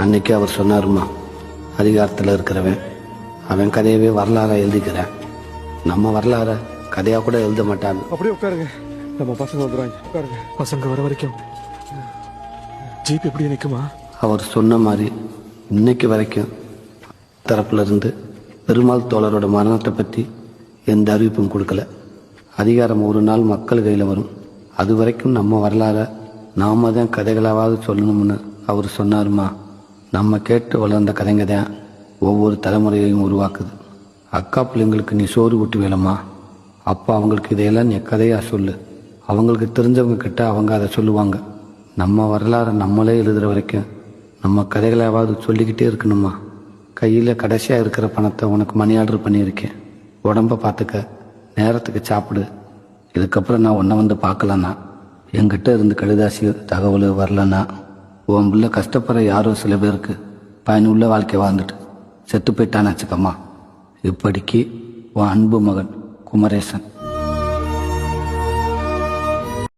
அன்னைக்கு அவர் சொன்னாருமா, அதிகாரத்தில் இருக்கிறவன் அவன் கதையவே வரலாறாக எழுதிக்கிறேன், நம்ம வரலாற கதையாக கூட எழுத மாட்டாங்க. அப்படியே உட்காருங்க, நம்ம பசங்க வந்துடுவாங்க. உட்காருங்க. பசங்க வர வரைக்கும் ஜீப் எப்படி நிற்குமா? அவர் சொன்ன மாதிரி இன்னைக்கு வரைக்கும் தரப்புல இருந்து பெருமாள் தோழரோட மரணத்தை பற்றி எந்த அறிவிப்பும் கொடுக்கல. அதிகாரம் ஒரு நாள் மக்கள் கையில் வரும், அது வரைக்கும் நம்ம வரலாற நாம தான் கதைகளாவது சொல்லணும்னு அவர் சொன்னாருமா. நம்ம கேட்டு வளர்ந்த கதைங்க தான் ஒவ்வொரு தலைமுறையையும் உருவாக்குது. அக்கா பிள்ளைங்களுக்கு நீ சோறு ஊட்டி வேலம்மா, அப்போ அவங்களுக்கு இதையெல்லாம் நீ கதையாக சொல்லு, அவங்களுக்கு தெரிஞ்சவங்க கிட்ட அவங்க அதை சொல்லுவாங்க. நம்ம வரலாறை நம்மளே எழுதுகிற வரைக்கும் நம்ம கதைகளாவது சொல்லிக்கிட்டே இருக்கணுமா. கையில் கடைசியாக இருக்கிற பணத்தை உனக்கு மணி ஆர்டர் பண்ணியிருக்கேன், உடம்ப பார்த்துக்க, நேரத்துக்கு சாப்பிடு. இதுக்கப்புறம் நான் உன்னை வந்து பார்க்கலன்னா, என்கிட்ட இருந்து கடிதாசி தகவல் வரலன்னா, உன் பிள்ளை கஷ்டப்படுற யாரோ சில பேருக்கு பயனுள்ள வாழ்க்கை வாழ்ந்துட்டு செத்து போயிட்டான்னு வச்சுக்கம்மா. இப்படிக்கு உன் அன்பு மகன் குமரேசன்.